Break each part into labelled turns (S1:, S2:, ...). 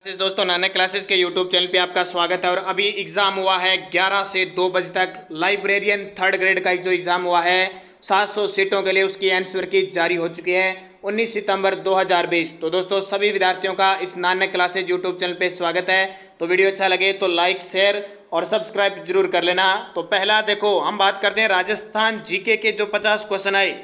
S1: दोस्तों नानक क्लासेस के YouTube channel पे आपका स्वागत है। और अभी एग्ज़ाम हुआ है 11 से 2 बजे तक। लाइब्रेरियन थर्ड ग्रेड का जो एग्ज़ाम हुआ है 700 सीटों के लिए, उसकी आंसर की जारी हो चुकी है 19 सितंबर 2020। तो दोस्तों सभी विद्यार्थियों का इस नानक क्लासेस यूट्यूब चैनल पे स्वागत है। तो वीडियो अच्छा लगे तो लाइक शेयर और सब्सक्राइब जरूर कर लेना। तो पहला देखो, हम बात करते हैं राजस्थान जीके के जो 50 क्वेश्चन आए।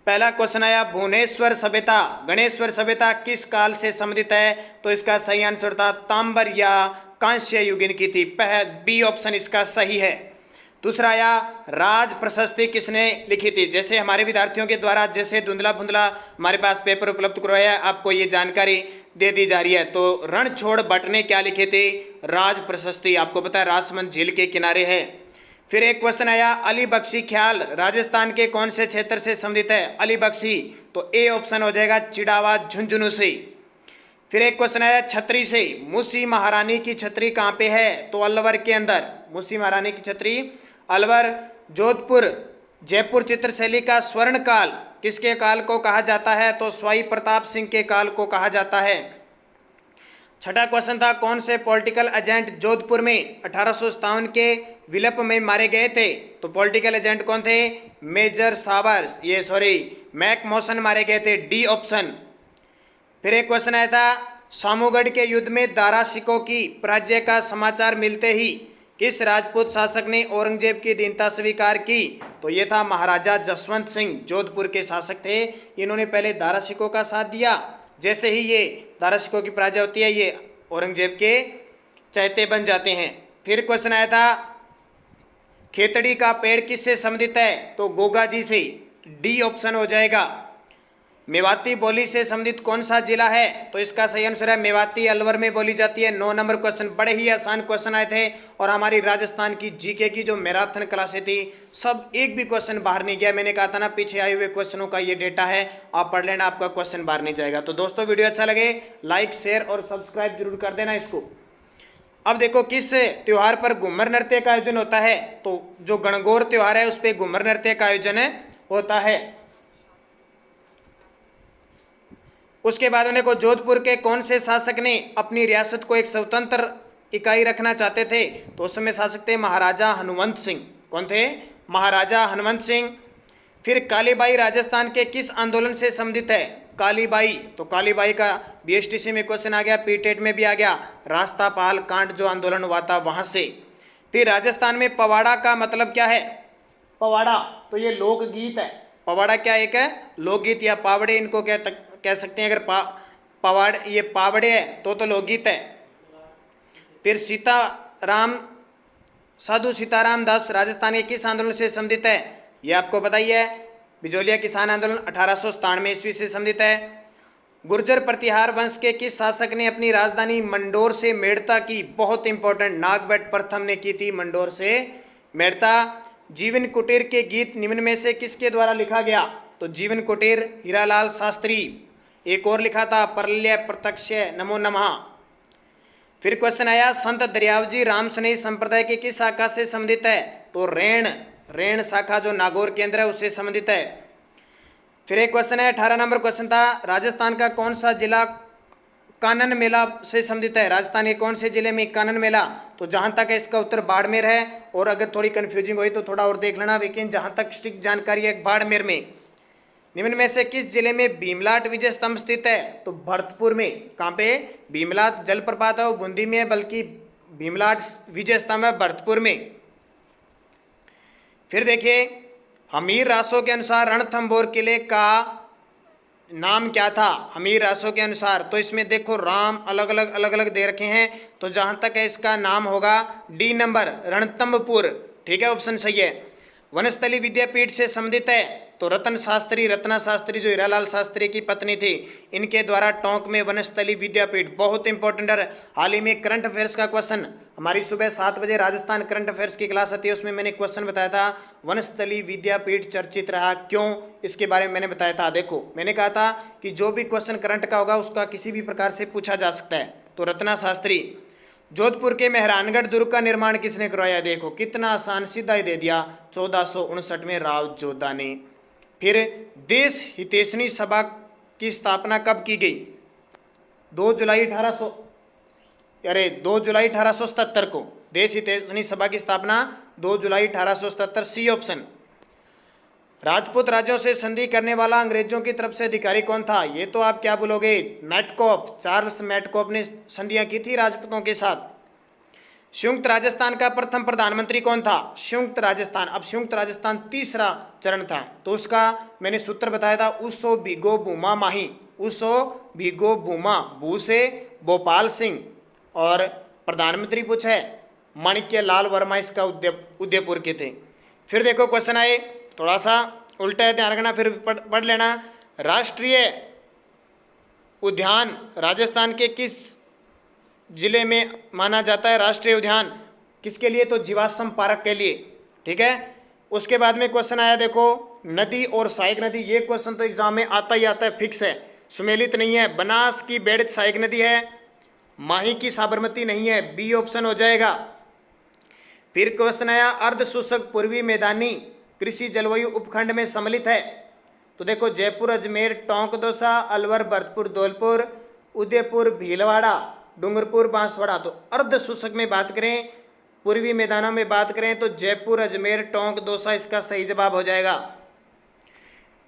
S1: पहला क्वेश्चन आया, भुवनेश्वर सभ्यता गणेश्वर सभ्यता किस काल से संबंधित है? तो इसका सही आंसर था तांबर या कांस्य युगीन की थी। बी ऑप्शन इसका सही है। दूसरा आया, राज प्रशस्ति किसने लिखी थी? जैसे हमारे विद्यार्थियों के द्वारा जैसे धुंधला धुंधला हमारे पास पेपर उपलब्ध करवाया है, आपको ये जानकारी दे दी जा रही है। तो रणछोड़ भट्ट ने क्या लिखे थे? राज प्रशस्ति। आपको पता है राजसमंद झील के किनारे है। फिर एक क्वेश्चन आया, अली बख्शी ख्याल राजस्थान के कौन से क्षेत्र से संबंधित है? अली बख्शी, तो ए ऑप्शन हो जाएगा चिड़ावा झुंझुनू से। फिर एक क्वेश्चन आया छतरी से, मूसी महारानी की छतरी कहाँ पे है? तो अलवर के अंदर। मूसी महारानी की छतरी अलवर। जोधपुर जयपुर चित्रशैली का स्वर्ण काल किसके काल को कहा जाता है? तो स्वाई प्रताप सिंह के काल को कहा जाता है। छठा क्वेश्चन था, कौन से पॉलिटिकल एजेंट जोधपुर में 1857 के विलप में मारे गए थे? तो पॉलिटिकल एजेंट कौन थे? मेजर सावर मैक मॉसन मारे गए थे। D option. फिर एक क्वेश्चन आया था, सामूगढ़ के युद्ध में दारा सिकों की पराजय का समाचार मिलते ही किस राजपूत शासक ने औरंगजेब की दीनता स्वीकार की? तो ये था महाराजा जसवंत सिंह, जोधपुर के शासक थे। इन्होंने पहले दारा सिकों का साथ दिया। जैसे ही ये दारा सिकों की पराजय होती है, ये औरंगजेब के चहेते बन जाते हैं। फिर क्वेश्चन आया था, खेतड़ी का पेड़ किससे संबंधित है? तो गोगा जी से। डी ऑप्शन हो जाएगा। मेवाती बोली से संबंधित कौन सा जिला है? तो इसका सही आंसर है मेवाती, अलवर में बोली जाती है। 9 नंबर क्वेश्चन। बड़े ही आसान क्वेश्चन आए थे और हमारी राजस्थान की जीके की जो मैराथन क्लासें थी, सब एक भी क्वेश्चन बाहर नहीं गया। मैंने कहा था ना, पीछे आए हुए क्वेश्चनों का ये डेटा है, आप पढ़ लेना, आपका क्वेश्चन बाहर नहीं जाएगा। तो दोस्तों वीडियो अच्छा लगे लाइक शेयर और सब्सक्राइब जरूर कर देना इसको। अब देखो, किस त्योहार पर घूमर नृत्य का आयोजन होता है? तो जो गणगौर त्योहार है उस पर घूमर नृत्य का आयोजन होता है। उसके बाद में देखो, जोधपुर के कौन से शासक ने अपनी रियासत को एक स्वतंत्र इकाई रखना चाहते थे? तो उस समय शासक थे महाराजा हनुमंत सिंह। कौन थे? महाराजा हनुमंत सिंह। फिर कालीबाई राजस्थान के किस आंदोलन से संबंधित है? कालीबाई, तो कालीबाई का बीएसटीसी में क्वेश्चन आ गया, पीटेट में भी आ गया। रास्ता पाल कांड जो आंदोलन हुआ था वहां से। फिर राजस्थान में पवाड़ा का मतलब क्या है? पवाड़ा, तो ये लोकगीत है। पवाड़ा क्या एक है? लोकगीत या पावड़े इनको कह सकते हैं। अगर पवाड़ ये पावड़े है तो लोकगीत है। फिर सीताराम साधु सीताराम दास राजस्थान के किस आंदोलन से संबंधित है? ये आपको पता ही है, बिजोलिया किसान आंदोलन 1897 ईस्वी से संबंधित है। गुर्जर प्रतिहार वंश के किस शासक ने अपनी राजधानी मंडोर से मेड़ता की? बहुत इंपॉर्टेंट, नागभट्ट प्रथम ने की थी मंडोर से मेड़ता। जीवन कुटीर के गीत निम्न में से किसके द्वारा लिखा गया? तो जीवन कुटीर हीरालाल शास्त्री। एक और लिखा था, परल्य प्रत्यक्ष नमो नमः। फिर क्वेश्चन आया, संत दरियावजी राम स्नेही संप्रदाय की किस शाखा से संबंधित है? तो रेण शाखा जो नागौर के अंदर है उससे संबंधित है। फिर एक क्वेश्चन है, 18 नंबर क्वेश्चन था, राजस्थान का कौन सा जिला कानन मेला से संबंधित है? राजस्थान के कौन से जिले में कानन मेला? तो जहां तक है इसका उत्तर बाड़मेर है। और अगर थोड़ी कंफ्यूजिंग हुई तो थोड़ा और देख लेना, लेकिन जहां तक स्ट्रिक्ट जानकारी है बाड़मेर में। निम्न में से किस जिले में भीमलाट विजय स्तंभ स्थित है? तो भरतपुर में। कहाँ पे? भीमलाट जलप्रपात है वो बूंदी में है, बल्कि भीमलाट विजय स्तंभ है भरतपुर में। फिर देखिए, हमीर रासो के अनुसार रणथंभौर किले का नाम क्या था? हमीर रासो के अनुसार। तो इसमें देखो राम अलग अलग दे रखे हैं, तो जहां तक है इसका नाम होगा डी नंबर, रणथंभपुर। ठीक है, ऑप्शन सही है। वनस्थली विद्यापीठ से संबंधित है? तो रत्ना शास्त्री जो हीरालाल शास्त्री की पत्नी थी, इनके द्वारा टोंक में वनस्थली विद्यापीठ। बहुत इंपॉर्टेंट है। हाल ही में करंट अफेयर्स का क्वेश्चन, हमारी सुबह 7 बजे राजस्थान करंट अफेयर्स की क्लास आती है, उसमें मैंने क्वेश्चन बताया था, वनस्थली विद्यापीठ चर्चित रहा क्यों, इसके बारे में मैंने बताया था। देखो, मैंने कहा था कि जो भी क्वेश्चन करंट का होगा उसका किसी भी प्रकार से पूछा जा सकता है। तो रत्ना शास्त्री। जोधपुर के मेहरानगढ़ दुर्ग का निर्माण किसने करवाया? देखो कितना आसान, सीधा ही दे दिया, 1459 में राव जोधा ने। फिर देश हितैषणी सभा की स्थापना कब की गई? 2 जुलाई 1800 अरे 2 जुलाई 1877 को देश हितैषणी सभा की स्थापना 2 जुलाई 1877, सी ऑप्शन। राजपूत राज्यों से संधि करने वाला अंग्रेजों की तरफ से अधिकारी कौन था? ये तो आप क्या बोलोगे, मैटकॉप, चार्ल्स मैटकॉप ने संधियां की थी राजपूतों के साथ। संयुक्त राजस्थान का प्रथम प्रधानमंत्री कौन था? संयुक्त राजस्थान, अब संयुक्त राजस्थान तीसरा चरण था, तो उसका मैंने सूत्र बताया था, उसो भिगो भूमा माही, उसो भिगो भूमा, भू से भोपाल सिंह, और प्रधानमंत्री पूछा है माणिक्य लाल वर्मा, इसका उदयपुर के थे। फिर देखो क्वेश्चन आए, थोड़ा सा उल्टा है, ध्यान रखना, फिर पढ़ लेना। राष्ट्रीय उद्यान राजस्थान के किस जिले में माना जाता है? राष्ट्रीय उद्यान किसके लिए? तो जीवाश्म पार्क के लिए, ठीक है। उसके बाद में क्वेश्चन आया देखो, नदी और सहायक नदी, ये क्वेश्चन तो एग्जाम में आता ही आता है, फिक्स है, सुमेलित नहीं है। बनास की बेड़ज सहायक नदी है, माही की साबरमती नहीं है, बी ऑप्शन हो जाएगा। फिर क्वेश्चन आया, अर्ध शुष्क पूर्वी मैदानी कृषि जलवायु उपखंड में सम्मिलित है, तो देखो जयपुर, अजमेर, टोंक, दौसा, अलवर, भरतपुर, धौलपुर, उदयपुर, भीलवाड़ा, डूंगरपुर, बांसवाड़ा। तो अर्ध शुष्क में बात करें, पूर्वी मैदानों में बात करें तो जयपुर, अजमेर, टोंक, दौसा इसका सही जवाब हो जाएगा।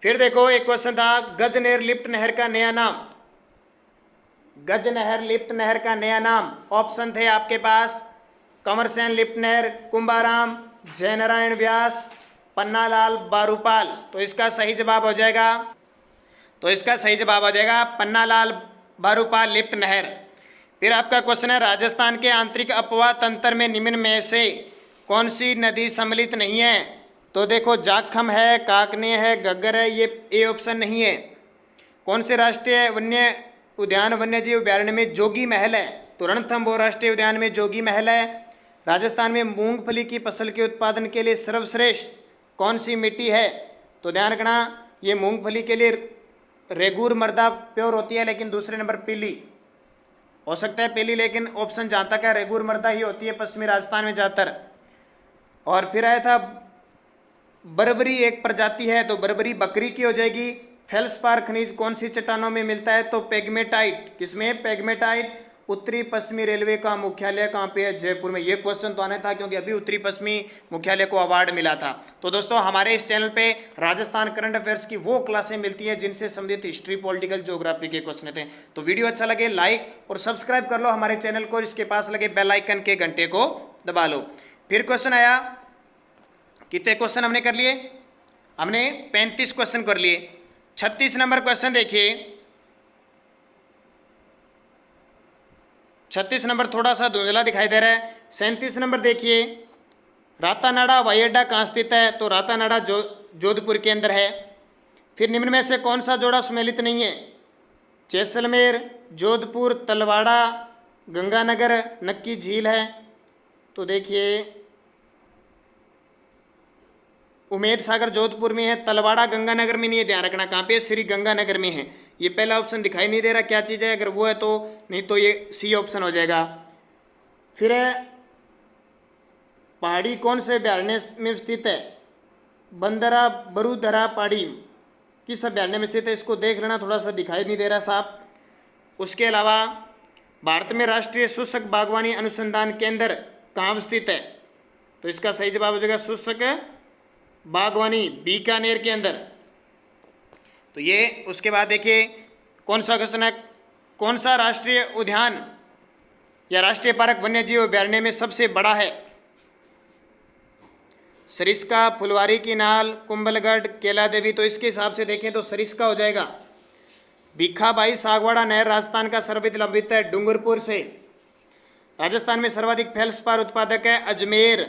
S1: फिर देखो एक क्वेश्चन था, गजनहर लिफ्ट नहर का नया नाम, गजनहर लिफ्ट नहर का नया नाम, ऑप्शन थे आपके पास, कंवरसेन लिफ्ट नहर, कुंभाराम, जयनारायण व्यास, पन्नालाल बारूपाल। तो इसका सही जवाब हो जाएगा, तो इसका सही जवाब हो जाएगा पन्नालाल बारूपाल लिफ्ट नहर। फिर आपका क्वेश्चन है, राजस्थान के आंतरिक अपवाह तंत्र में निम्न में से कौन सी नदी सम्मिलित नहीं है? तो देखो जाखम है, काकने है, घग्गर है, ये ए ऑप्शन नहीं है। कौन से राष्ट्रीय वन्य उद्यान वन्यजीव अभ्यारण्य में जोगी महल है? तो रणथंभौर राष्ट्रीय उद्यान में जोगी महल है। राजस्थान में मूंगफली की फसल के उत्पादन के लिए सर्वश्रेष्ठ कौन सी मिट्टी है? तो ध्यान रखना, ये मूंगफली के लिए रेगूर मृदा प्योर होती है, लेकिन दूसरे नंबर पीली हो सकता है, पीली, लेकिन ऑप्शन जहाँ तक है रेगूर मृदा ही होती है पश्चिमी राजस्थान में ज़्यादातर। और फिर आया था बर्बरी एक प्रजाति है, तो बर्बरी बकरी की हो जाएगी। फेल्सपार खनिज कौन सी चट्टानों में मिलता है? तो पेग्मेटाइट, किसमें? पेग्मेटाइट। उत्तरी पश्चिमी रेलवे का मुख्यालय कहाँ पे है? जयपुर में। ये क्वेश्चन तो आना था क्योंकि अभी उत्तरी पश्चिमी मुख्यालय को अवार्ड मिला था। तो दोस्तों हमारे इस चैनल पे राजस्थान करंट अफेयर्स की वो क्लासें मिलती हैं जिनसे संबंधित हिस्ट्री, पॉलिटिकल, ज्योग्राफी के क्वेश्चन थे। तो वीडियो अच्छा लगे लाइक और सब्सक्राइब कर लो हमारे चैनल को, इसके पास लगे बेल आइकन के घंटे को दबा लो। फिर क्वेश्चन आया, कितने क्वेश्चन हमने कर लिए? हमने 35 क्वेश्चन कर लिए। 36 नंबर क्वेश्चन देखिए, 36 नंबर थोड़ा सा धुंधला दिखाई दे रहा है। 37 नंबर देखिए, रातानाडा हवाई अड्डा कहाँ स्थित है? तो रातानाडा जोधपुर के अंदर है। फिर निम्न में से कौन सा जोड़ा सुमेलित नहीं है? जैसलमेर, जोधपुर, तलवाड़ा, गंगानगर, नक्की झील है। तो देखिए उमेद सागर जोधपुर में है, तलवाड़ा गंगानगर में नहीं है, ध्यान रखना कहाँ पे? श्री गंगानगर में है। ये पहला ऑप्शन दिखाई नहीं दे रहा क्या चीज़ है, अगर वो है तो, नहीं तो ये सी ऑप्शन हो जाएगा। फिर है पहाड़ी कौन से अभ्यारण्य में स्थित है? बंदरा बरुधरा पहाड़ी किस अभ्यारण्य में स्थित है? इसको देख लेना, थोड़ा सा दिखाई नहीं दे रहा साहब। उसके अलावा भारत में राष्ट्रीय शुष्क बागवानी अनुसंधान केंद्र कहाँ स्थित है? तो इसका सही जवाब हो जाएगा शुष्क बागवानी बीकानेर के अंदर। तो ये उसके बाद देखिए कौन सा क्वेश्चन है, कौन सा राष्ट्रीय उद्यान या राष्ट्रीय पार्क वन्यजीव अभ्यारण्य में सबसे बड़ा है? सरिस्का, फुलवारी की नाल, कुंभलगढ़, केला देवी। तो इसके हिसाब से देखें तो सरिस्का हो जाएगा। भिखाबाई सागवाड़ा नहर राजस्थान का सर्वाधिक लंबित है डूंगरपुर से। राजस्थान में सर्वाधिक फेल्सपार उत्पादक है अजमेर।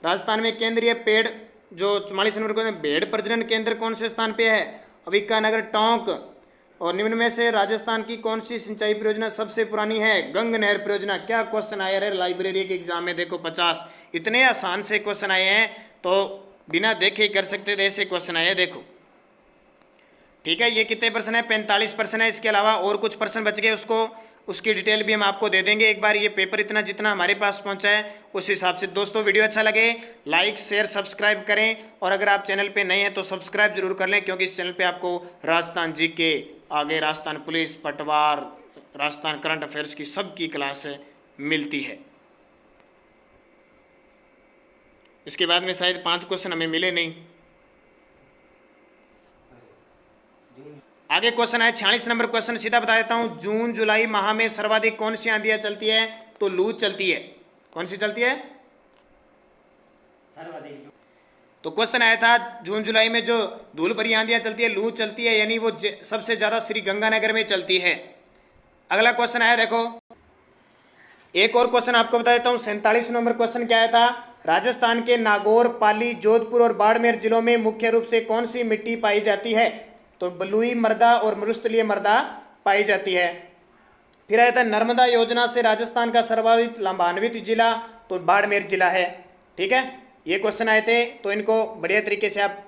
S1: राजस्थान में केंद्रीय पेड़ जो 44 नंबर को भेड़ प्रजनन केंद्र कौन से स्थान पे है? अविकानगर, टोंक। और निम्न में से राजस्थान की कौन सी सिंचाई परियोजना सबसे पुरानी है? गंग नहर परियोजना। क्या क्वेश्चन आया है लाइब्रेरी के एग्जाम में, देखो 50 इतने आसान से क्वेश्चन आए हैं, तो बिना देखे ही कर सकते थे, ऐसे क्वेश्चन आए हैं देखो। ठीक है, ये कितने परसेंट है? 45% है। इसके अलावा और कुछ परसेंट बच गए, उसकी डिटेल भी हम आपको दे देंगे एक बार। ये पेपर इतना जितना हमारे पास पहुंचा है उस हिसाब से। दोस्तों वीडियो अच्छा लगे लाइक शेयर सब्सक्राइब करें, और अगर आप चैनल पे नए हैं तो सब्सक्राइब जरूर कर लें, क्योंकि इस चैनल पे आपको राजस्थान जीके, आगे राजस्थान पुलिस, पटवार, राजस्थान करंट अफेयर्स की सबकी क्लास मिलती है। इसके बाद में शायद 5 क्वेश्चन हमें मिले नहीं। आगे क्वेश्चन है 46 नंबर क्वेश्चन, सीधा बता देता हूं। जून जुलाई माह में सर्वाधिक कौन सी आंधियां चलती है? तो लू चलती है। कौन सी चलती है? सर्वाधिक। तो क्वेश्चन आया था जून जुलाई में जो धूल भरी आंधियां चलती है, लू चलती है, यानी वो सबसे ज्यादा श्री गंगानगर में चलती है। अगला क्वेश्चन आया, देखो एक और क्वेश्चन आपको बता देता हूं। 47 नंबर क्वेश्चन क्या आया था? राजस्थान के नागौर, पाली, जोधपुर और बाड़मेर जिलों में मुख्य रूप से कौन सी मिट्टी पाई जाती है? तो बलुई मृदा और मरुस्थलीय मृदा पाई जाती है। फिर आया था नर्मदा योजना से राजस्थान का सर्वाधिक लाभान्वित जिला, तो बाड़मेर जिला है। ठीक है, ये क्वेश्चन आए थे, तो इनको बढ़िया तरीके से आप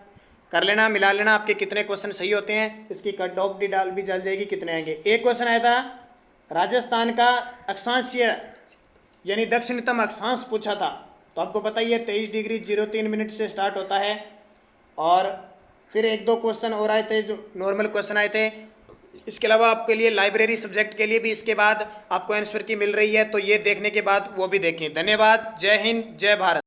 S1: कर लेना, मिला लेना, आपके कितने क्वेश्चन सही होते हैं, इसकी कट ऑफ भी डाल जाएगी, कितने आएंगे। एक क्वेश्चन आया था राजस्थान का अक्षांशीय यानी दक्षिणतम अक्षांश पूछा था, तो आपको पता ही है 23 डिग्री 03 मिनट से स्टार्ट होता है। और फिर 1-2 क्वेश्चन और आए थे जो नॉर्मल क्वेश्चन आए थे। इसके अलावा आपके लिए लाइब्रेरी सब्जेक्ट के लिए भी इसके बाद आपको आंसर की मिल रही है, तो ये देखने के बाद वो भी देखें। धन्यवाद। जय हिंद, जय भारत।